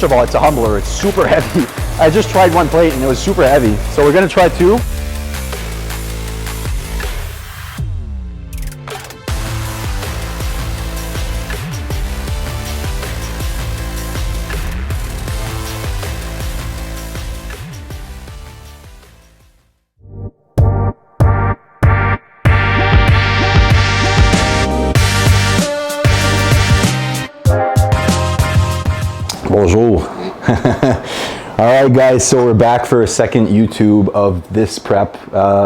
of all, it's a humbler. It's super heavy. I just tried one plate and it was super heavy. So we're gonna try 2. Bonjour. All right, guys, so we're back for a second YouTube of this prep,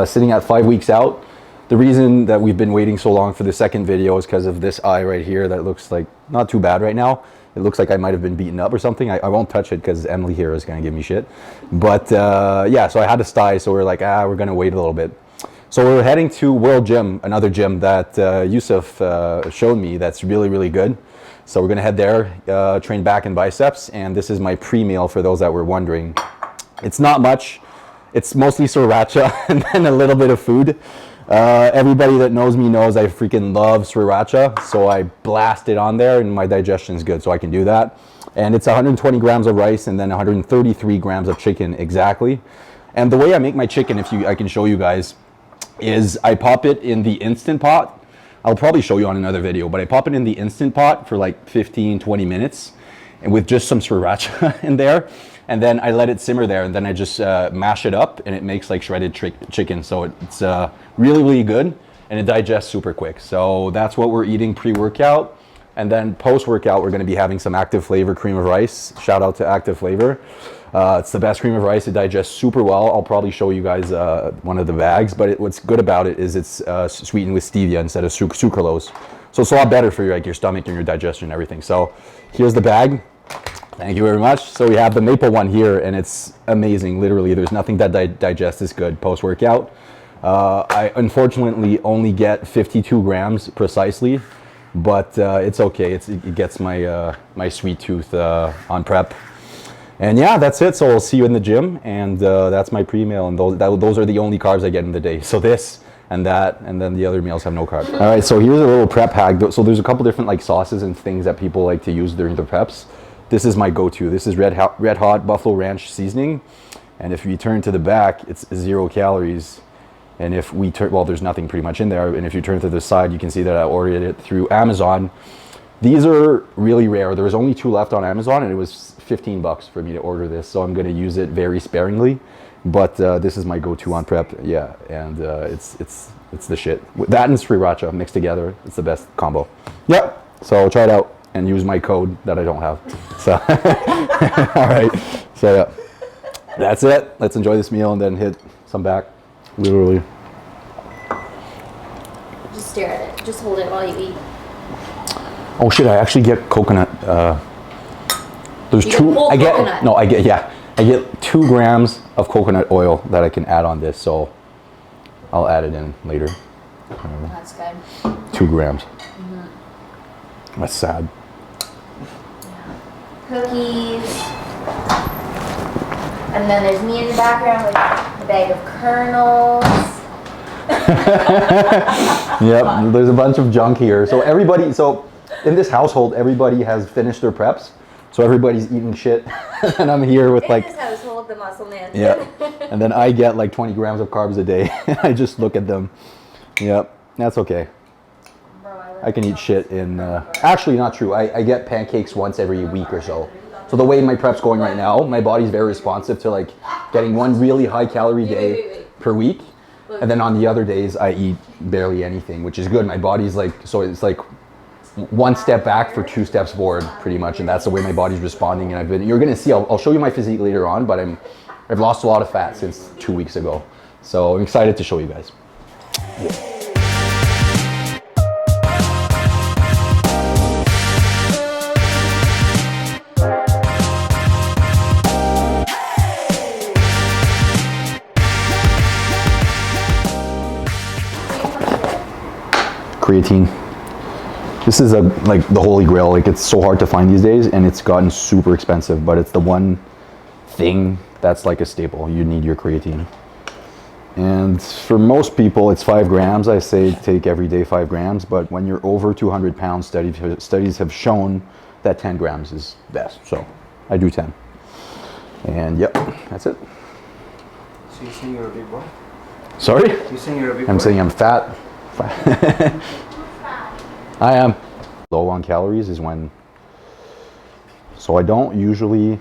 sitting at 5 weeks out. The reason that we've been waiting so long for the second video is because of this eye right here that looks like not too bad right now. It looks like I might have been beaten up or something. I won't touch it because Emily here is going to give me shit. But yeah, so I had to sty, so we're like, we're going to wait a little bit. So we're heading to World Gym, another gym that Yusuf showed me that's really, really good. So we're gonna head there, train back in biceps, and this is my pre-meal for those that were wondering. It's not much. It's mostly sriracha and then a little bit of food. Everybody that knows me knows I freaking love sriracha, so I blast it on there and my digestion is good, so I can do that. And it's 120 grams of rice and then 133 grams of chicken exactly. And the way I make my chicken, I can show you guys, is I pop it in the Instant Pot. I'll probably show you on another video, but I pop it in the Instant Pot for like 15-20 minutes and with just some sriracha in there, and then I let it simmer there, and then I just mash it up and it makes like shredded chicken. So it's really, really good and it digests super quick. So that's what we're eating pre-workout, and then post-workout we're going to be having some Active Flavor cream of rice. Shout out to Active Flavor. It's the best cream of rice. It digests super well. I'll probably show you guys one of the bags, but what's good about it is it's sweetened with stevia instead of sucralose. So it's a lot better for your stomach and your digestion and everything. So here's the bag. Thank you very much. So we have the maple one here, and it's amazing. Literally, there's nothing that digests as good post-workout. I unfortunately only get 52 grams precisely, but it's okay. It gets my my sweet tooth on prep. And yeah, that's it. So we'll see you in the gym, and that's my pre-meal, and those are the only carbs I get in the day. So this and that, and then the other meals have no carbs. All right, so here's a little prep hack. So there's a couple different like sauces and things that people like to use during the preps. This is my go-to. This is red hot Buffalo Ranch seasoning, and if you turn to the back, it's 0 calories. And if we turn, well, there's nothing pretty much in there. And if you turn to the side, you can see that I ordered it through Amazon. These are really rare. There was only 2 left on Amazon, and it was $15 for me to order this, so I'm going to use it very sparingly. But this is my go-to on prep, yeah, and it's the shit. That and sriracha mixed together, it's the best combo. Yep. So try it out and use my code that I don't have. So all right. So yeah, that's it. Let's enjoy this meal and then hit some back. Literally. Just stare at it. Just hold it while you eat. Oh shit! I actually get coconut. There's you 2. I get coconut. no. I get 2 grams of coconut oil that I can add on this. So I'll add it in later. That's good. 2 grams. Mm-hmm. That's sad. Yeah. Cookies. And then there's me in the background with a bag of kernels. Yep. There's a bunch of junk here. So everybody. So in this household, everybody has finished their preps. So everybody's eating shit, and I'm here with like. In this household, the muscle man. Yeah. And then I get like 20 grams of carbs a day. I just look at them. Yep. That's okay. Bro, I can eat shit in. Actually, not true. I get pancakes once every week or so. So the way my prep's going right now, my body's very responsive to like getting 1 really high calorie day per week, and then on the other days I eat barely anything, which is good. My body's like, so it's like 1 step back for 2 steps forward, pretty much, and that's the way my body's responding. And you're gonna see. I'll show you my physique later on, but I've lost a lot of fat since 2 weeks ago, so I'm excited to show you guys. Yeah. Creatine. This is like the holy grail. Like, it's so hard to find these days, and it's gotten super expensive, but it's the one thing that's like a staple. You need your creatine. And for most people, it's 5 grams. I say take every day 5 grams, but when you're over 200 pounds, studies have shown that 10 grams is best. So I do 10. And yep, that's it. So you're saying you're a big boy? Sorry? You're saying you're a big boy? I'm saying I'm fat. I am. Low on calories is when, so I don't usually,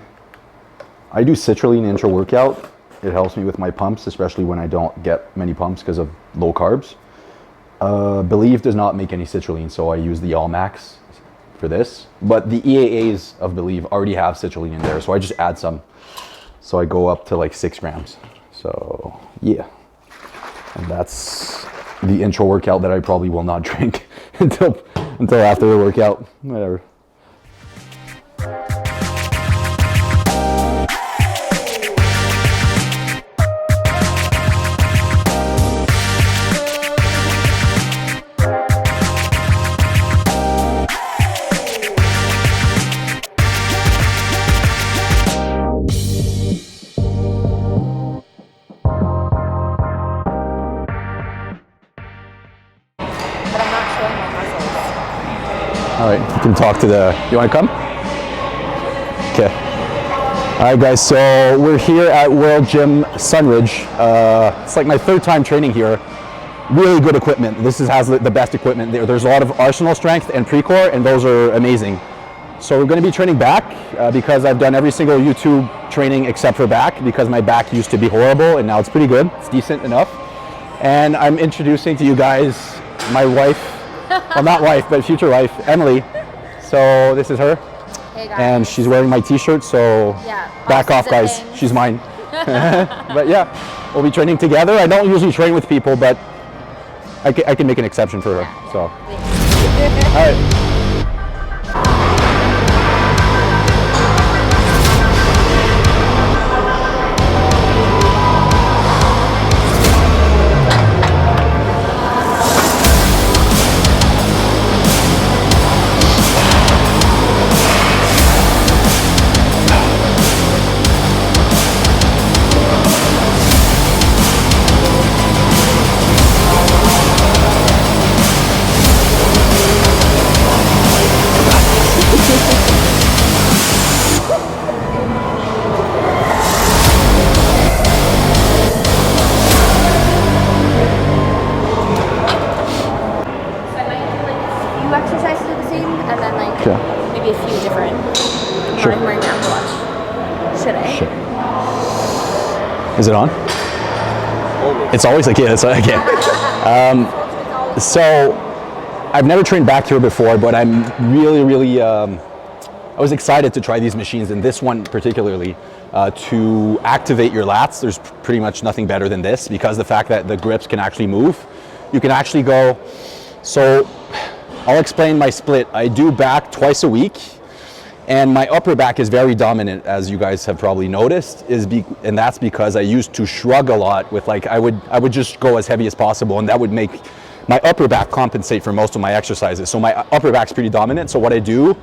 I do citrulline intra-workout. It helps me with my pumps, especially when I don't get many pumps because of low carbs. Believe does not make any citrulline, so I use the All Max for this. But the EAAs of Believe already have citrulline in there, so I just add some. So I go up to like 6 grams. So yeah, and that's the intro workout that I probably will not drink until after the workout, whatever. All right, you can talk to the, you want to come? Okay. All right, guys, so we're here at World Gym Sunridge. It's like my 3rd time training here. Really good equipment. This has the best equipment there. There's a lot of arsenal strength and pre-core, and those are amazing. So we're going to be training back because I've done every single YouTube training except for back because my back used to be horrible and now it's pretty good. It's decent enough. And I'm introducing to you guys my wife. Well, not wife, but future wife, Emily. So this is her. Hey guys. And she's wearing my t-shirt, so Yeah, back off, guys. things. She's mine. But yeah, we'll be training together. I don't usually train with people, but I can make an exception for her. So, all right. Exercises are the same, and then like maybe a few different. Sure. I'm wearing Apple Watch. Should I? Is it on? Always. It's always like, yeah, it's like, yeah. So I've never trained back here before, but I'm really, I was excited to try these machines, and this one particularly, to activate your lats. There's pretty much nothing better than this because the fact that the grips can actually move. You can actually go, so I'll explain my split. I do back twice a week, and my upper back is very dominant, as you guys have probably noticed, and that's because I used to shrug a lot with like, I would just go as heavy as possible, and that would make my upper back compensate for most of my exercises. So my upper back's pretty dominant. So what I do,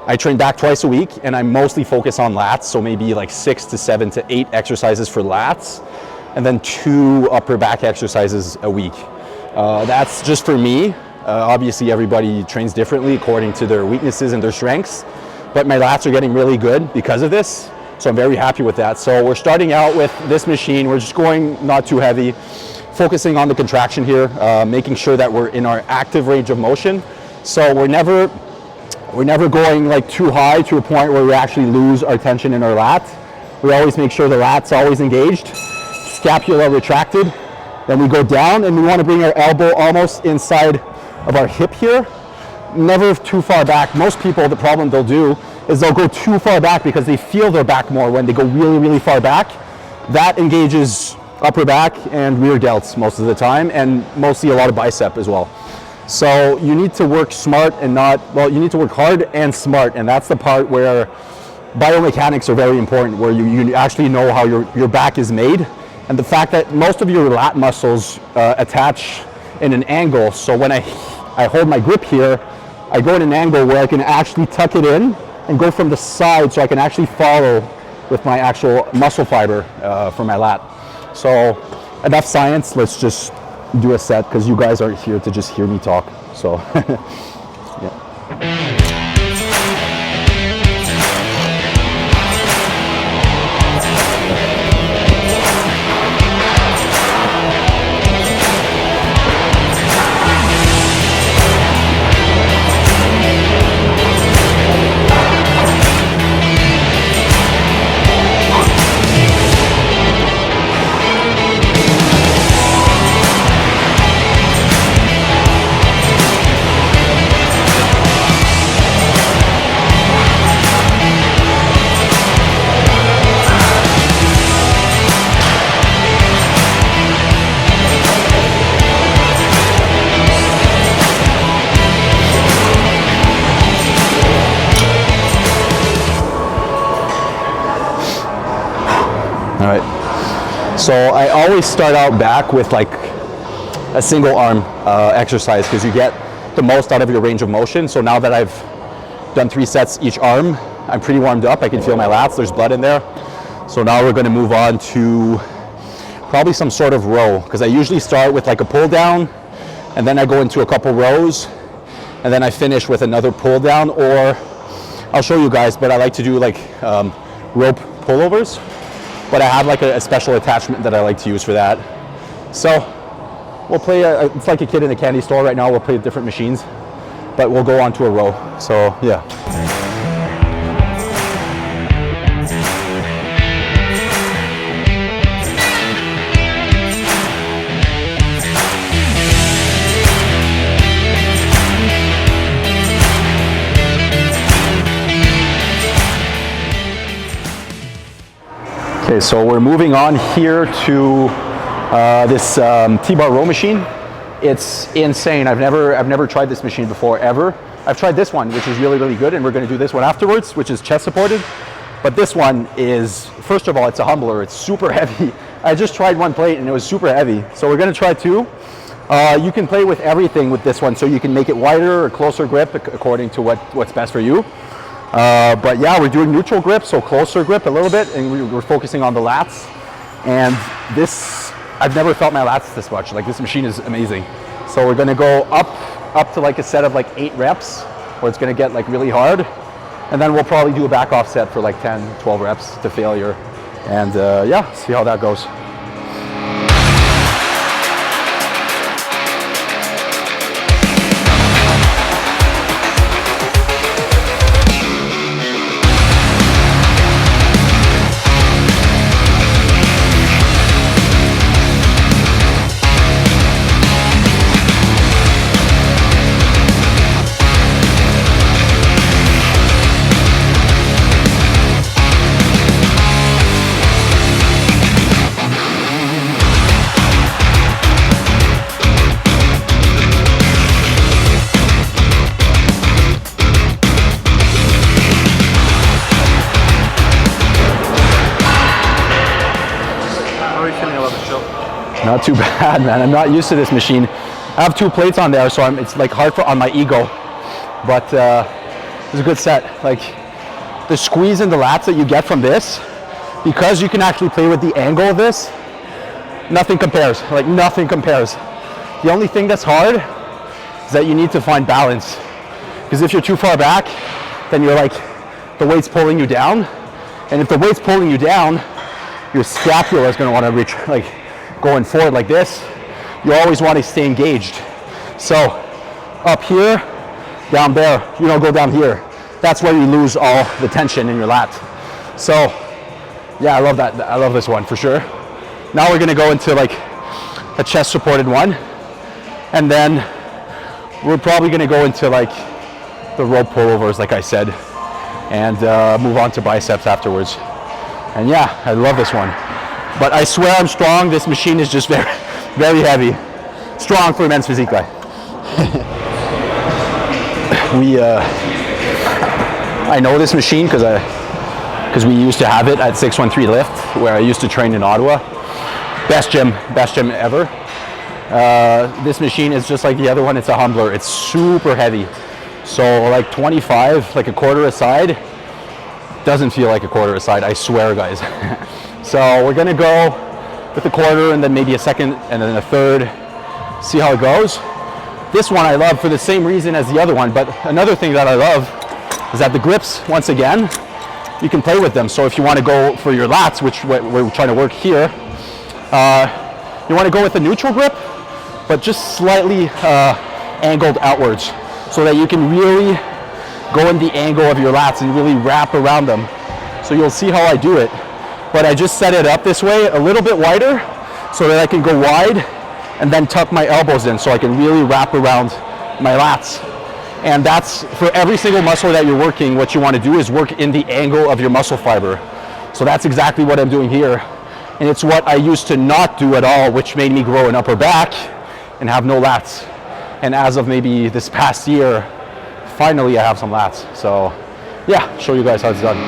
I train back twice a week, and I mostly focus on lats. So maybe like 6 to 7 to 8 exercises for lats, and then 2 upper back exercises a week. That's just for me. Obviously everybody trains differently according to their weaknesses and their strengths, but my lats are getting really good because of this. So I'm very happy with that. So we're starting out with this machine. We're just going not too heavy, focusing on the contraction here, making sure that we're in our active range of motion. So we're never going like too high to a point where we actually lose our tension in our lat. We always make sure the lat's always engaged, scapula retracted. Then we go down, and we want to bring our elbow almost inside of our hip here, never too far back. Most people, the problem they'll do is they'll go too far back because they feel their back more when they go really far back. That engages upper back and rear delts most of the time, and mostly a lot of bicep as well. So you need to work smart and you need to work hard and smart, and that's the part where biomechanics are very important, where you actually know how your back is made. And the fact that most of your lat muscles attach in an angle, so when I hold my grip here, I go in an angle where I can actually tuck it in and go from the side, so I can actually follow with my actual muscle fiber for my lat. So enough science, let's just do a set, because you guys aren't here to just hear me talk. So yeah. All right. So I always start out back with like a single arm exercise because you get the most out of your range of motion. So now that I've done 3 sets each arm, I'm pretty warmed up. I can feel my lats. There's blood in there. So now we're going to move on to probably some sort of row, because I usually start with like a pull down, and then I go into a couple rows, and then I finish with another pull down, or I'll show you guys, but I like to do like rope pullovers, but I have like a special attachment that I like to use for that. So we'll play, it's like a kid in a candy store right now. We'll play different machines, but we'll go on to a row. So yeah. Okay, so we're moving on here to this T-bar row machine. It's insane. I've never tried this machine before, ever. I've tried this one, which is really, really good, and we're going to do this one afterwards, which is chest supported. But this one is, first of all, it's a humbler. It's super heavy. I just tried one plate and it was super heavy. So we're going to try 2. You can play with everything with this one, so you can make it wider or closer grip according to what's best for you. But yeah, we're doing neutral grip, so closer grip a little bit, and we're focusing on the lats. And this, I've never felt my lats this much. Like, this machine is amazing. So we're gonna go up to like a set of like 8 reps, where it's gonna get like really hard. And then we'll probably do a back off set for like 10, 12 reps to failure. And yeah, see how that goes. Not too bad, man. I'm not used to this machine. I have 2 plates on there, so it's like hard on my ego. But it was a good set. Like, the squeeze in the lats that you get from this, because you can actually play with the angle of this, nothing compares. Like, nothing compares. The only thing that's hard is that you need to find balance. Because if you're too far back, then you're like, the weight's pulling you down. And if the weight's pulling you down, your scapula is going to want to reach, like, going forward like this. You always want to stay engaged. So up here, down there, you don't go down here. That's where you lose all the tension in your lat. So yeah, I love that. I love this one for sure. Now we're gonna go into like a chest supported one, and then we're probably gonna go into like the rope pullovers, like I said, and move on to biceps afterwards. And yeah, I love this one. But I swear I'm strong. This machine is just very, very heavy. Strong for men's physique. I know this machine because we used to have it at 613 Lift, where I used to train in Ottawa. Best gym ever. This machine is just like the other one. It's a humbler. It's super heavy. So like 25, like a quarter a side, doesn't feel like a quarter a side. I swear, guys. So we're gonna go with a quarter, and then maybe a second, and then a third. See how it goes. This one I love for the same reason as the other one, but another thing that I love is that the grips, once again, you can play with them. So if you want to go for your lats, which we're trying to work here, you want to go with a neutral grip, but just slightly angled outwards, so that you can really go in the angle of your lats and really wrap around them. So you'll see how I do it. But I just set it up this way, a little bit wider, so that I can go wide and then tuck my elbows in, so I can really wrap around my lats. And that's for every single muscle that you're working. What you want to do is work in the angle of your muscle fiber. So that's exactly what I'm doing here. And it's what I used to not do at all, which made me grow an upper back and have no lats. And as of maybe this past year, finally I have some lats. So yeah, show you guys how it's done.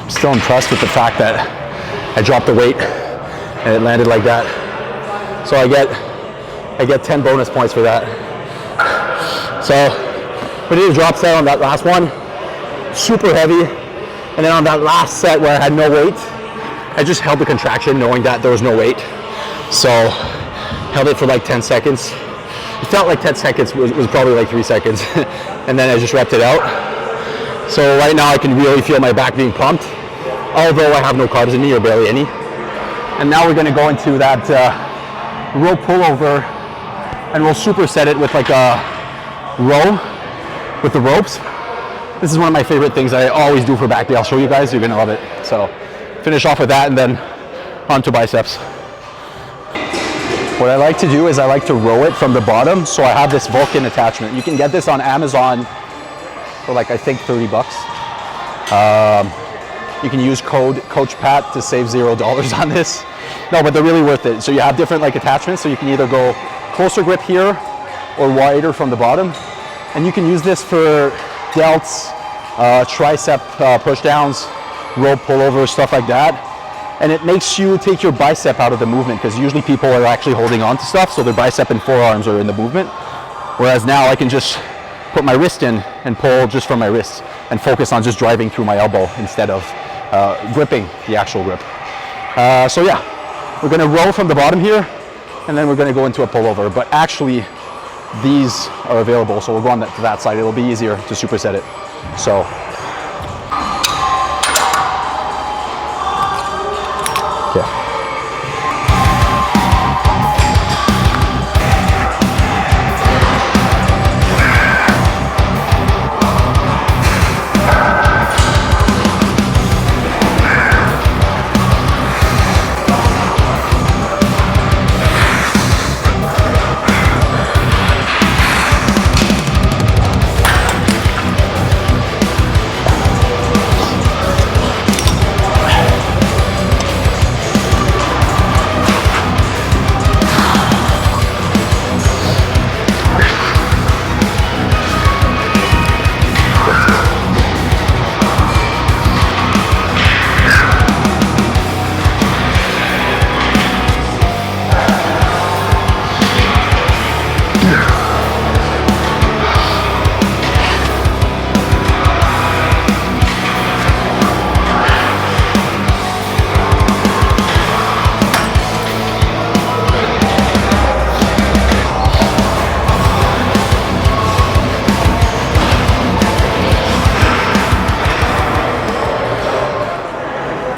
Still impressed with the fact that I dropped the weight and it landed like that. So I get 10 bonus points for that. So we did a drop set on that last one, super heavy. And then on that last set where I had no weight, I just held the contraction knowing that there was no weight. So held it for like 10 seconds. It felt like 10 seconds, was probably like 3 seconds. And then I just repped it out. So right now I can really feel my back being pumped, although I have no carbs in me or barely any. And now we're gonna go into that rope pullover, and we'll superset it with like a row with the ropes. This is one of my favorite things I always do for back day. I'll show you guys, you're gonna love it. So finish off with that and then on to biceps. What I like to do is I like to row it from the bottom, so I have this Vulcan attachment. You can get this on Amazon for like, I think, 30 bucks. You can use code CoachPat to save $0 on this. No, but they're really worth it. So you have different like attachments, so you can either go closer grip here or wider from the bottom. And you can use this for delts, tricep push downs, rope pullover, stuff like that. And it makes you take your bicep out of the movement, because usually people are actually holding on to stuff, so their bicep and forearms are in the movement. Whereas now I can just put my wrist in and pull just from my wrist and focus on just driving through my elbow instead of gripping the actual grip. So yeah, we're gonna roll from the bottom here, and then we're gonna go into a pullover. But actually, these are available, so we'll go on to that side. It'll be easier to superset it. So. Okay.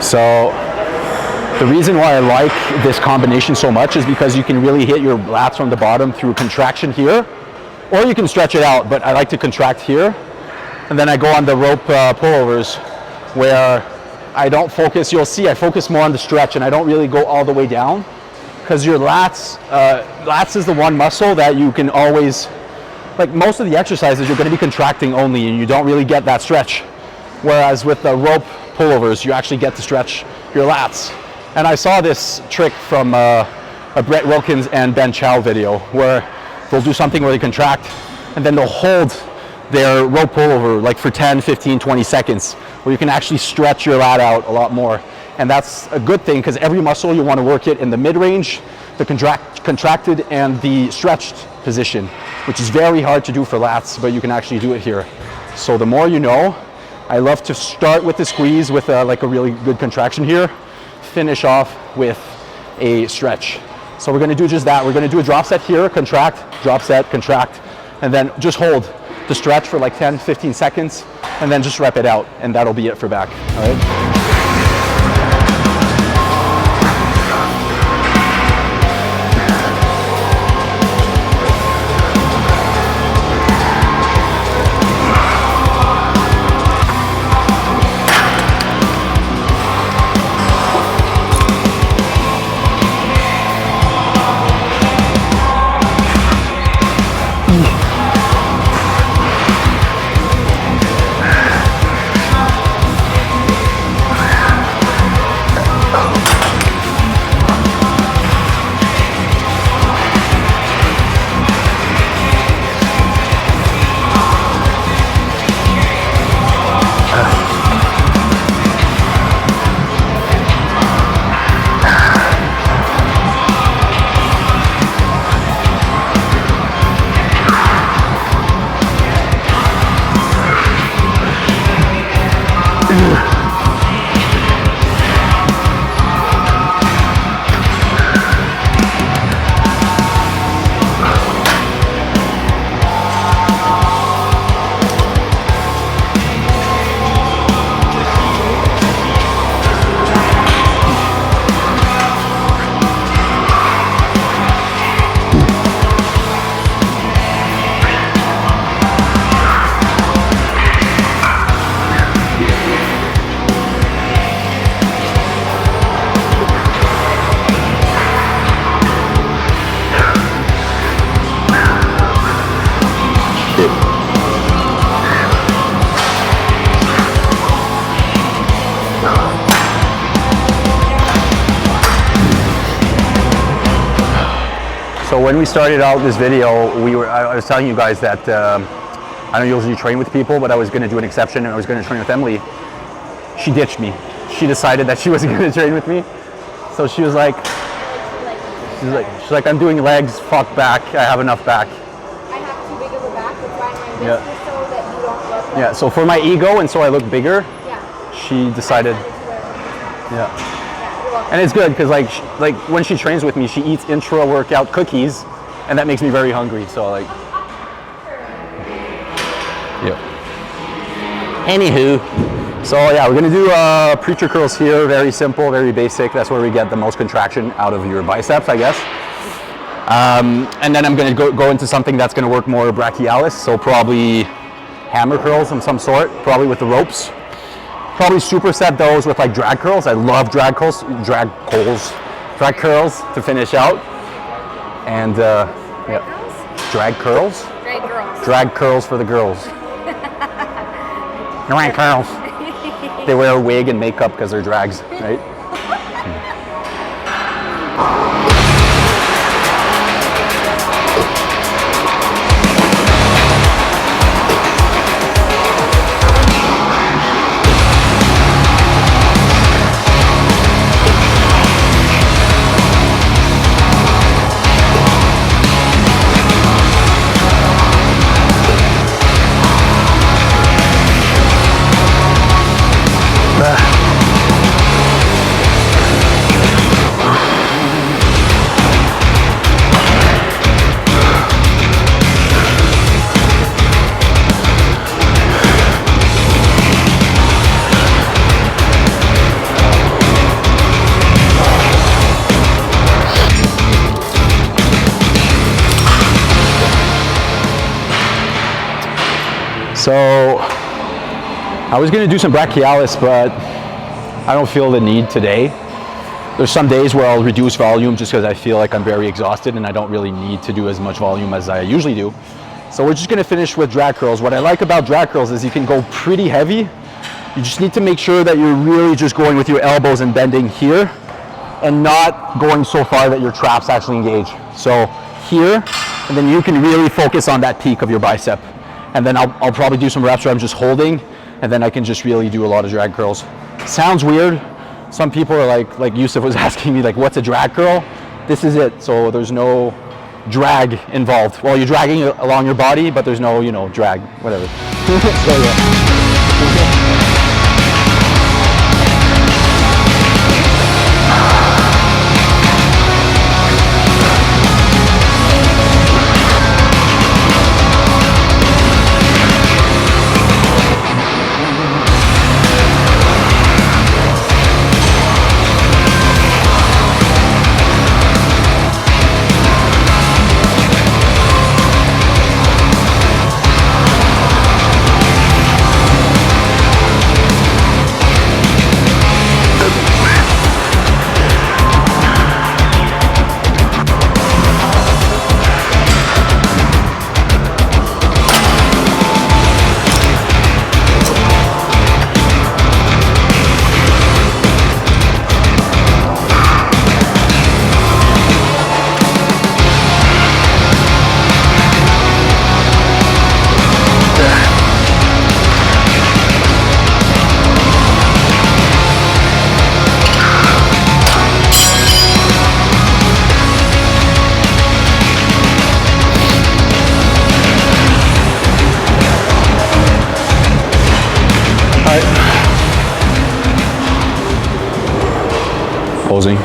So the reason why I like this combination so much is because you can really hit your lats from the bottom through contraction here, or you can stretch it out, but I like to contract here. And then I go on the rope pullovers where I don't focus, you'll see I focus more on the stretch and I don't really go all the way down, because your lats is the one muscle that you can always, like most of the exercises, you're going to be contracting only and you don't really get that stretch. Whereas with the rope pullovers, you actually get to stretch your lats. And I saw this trick from a Brett Wilkins and Ben Chow video where they'll do something where they contract and then they'll hold their rope pullover like for 10, 15, 20 seconds, where you can actually stretch your lat out a lot more. And that's a good thing, because every muscle you want to work it in the mid-range, the contracted and the stretched position, which is very hard to do for lats, but you can actually do it here. So the more you know. I love to start with the squeeze with like a really good contraction here, finish off with a stretch. So we're gonna do just that. We're gonna do a drop set here, contract, drop set, contract, and then just hold the stretch for like 10, 15 seconds, and then just rep it out, and that'll be it for back, all right? So when we started out this video, I was telling you guys that I don't usually train with people, but I was going to do an exception and I was going to train with Emily. She ditched me. She decided that she wasn't going to train with me. So she was like, she's like, I'm doing legs, fuck back, I have enough back. I have too big of a back, that's why my wrist is so that you don't look like... Yeah, so for my ego and so I look bigger, Yeah. she decided, Yeah, you're welcome. and it's good because like when she trains with me, she eats intra-workout cookies and that makes me very hungry, so like, yeah. Anywho, so yeah, we're gonna do preacher curls here, very simple, very basic. That's where we get the most contraction out of your biceps, I guess. And then I'm gonna go into something that's gonna work more brachialis, so probably hammer curls of some sort, probably with the ropes. Probably superset those with like drag curls. I love drag curls to finish out. And yeah, drag curls? Drag girls. Drag curls for the girls. Drag curls. They wear a wig and makeup because they're drags, right? So I was gonna do some brachialis, but I don't feel the need today. There's some days where I'll reduce volume just because I feel like I'm very exhausted and I don't really need to do as much volume as I usually do. So we're just gonna finish with drag curls. What I like about drag curls is you can go pretty heavy. You just need to make sure that you're really just going with your elbows and bending here and not going so far that your traps actually engage. So here, and then you can really focus on that peak of your bicep. And then I'll probably do some reps where I'm just holding, and then I can just really do a lot of drag curls. Sounds weird. Some people are like Yusuf was asking me, like, what's a drag curl? This is it. So there's no drag involved. Well, you're dragging along your body, but there's no, drag, whatever. So, yeah. Posing.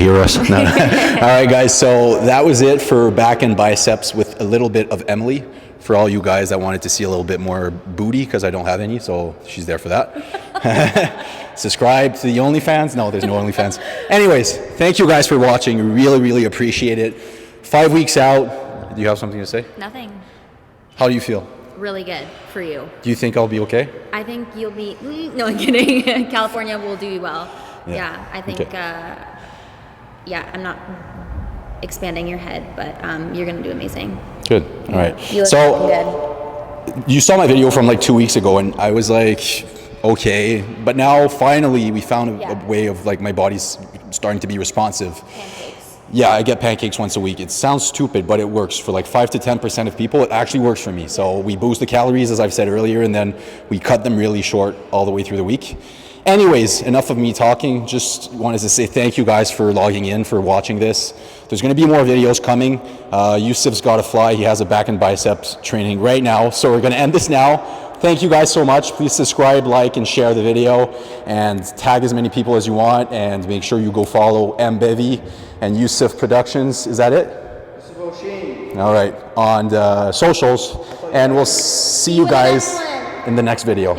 hear us? No. All right, guys. So that was it for back and biceps with a little bit of Emily. For all you guys that wanted to see a little bit more booty, because I don't have any, so she's there for that. Subscribe to the OnlyFans. No, there's no OnlyFans. Anyways, thank you guys for watching. Really, really appreciate it. 5 weeks out. Do you have something to say? Nothing. How do you feel? Really good for you. Do you think I'll be okay? I think you'll be. No, I'm kidding. California will do well. Yeah, I think. Okay. Yeah, I'm not expanding your head, but you're gonna do amazing. Good. All right. You look So you saw my video from like 2 weeks ago, and I was like, okay, but now finally we found a way of like my body's starting to be responsive. Pancakes. Yeah, I get pancakes once a week. It sounds stupid, but it works for like 5 to 10% of people. It actually works for me. So we boost the calories, as I've said earlier, and then we cut them really short all the way through the week. Anyways, enough of me talking. Just wanted to say thank you guys for logging in, for watching this. There's going to be more videos coming. Yusuf's got to fly. He has a back and biceps training right now. So we're going to end this now. Thank you guys so much. Please subscribe, like, and share the video, and tag as many people as you want, and make sure you go follow Mbevy and Yusuf Productions. Is that it? All right, on the socials, and we'll see you guys in the next video.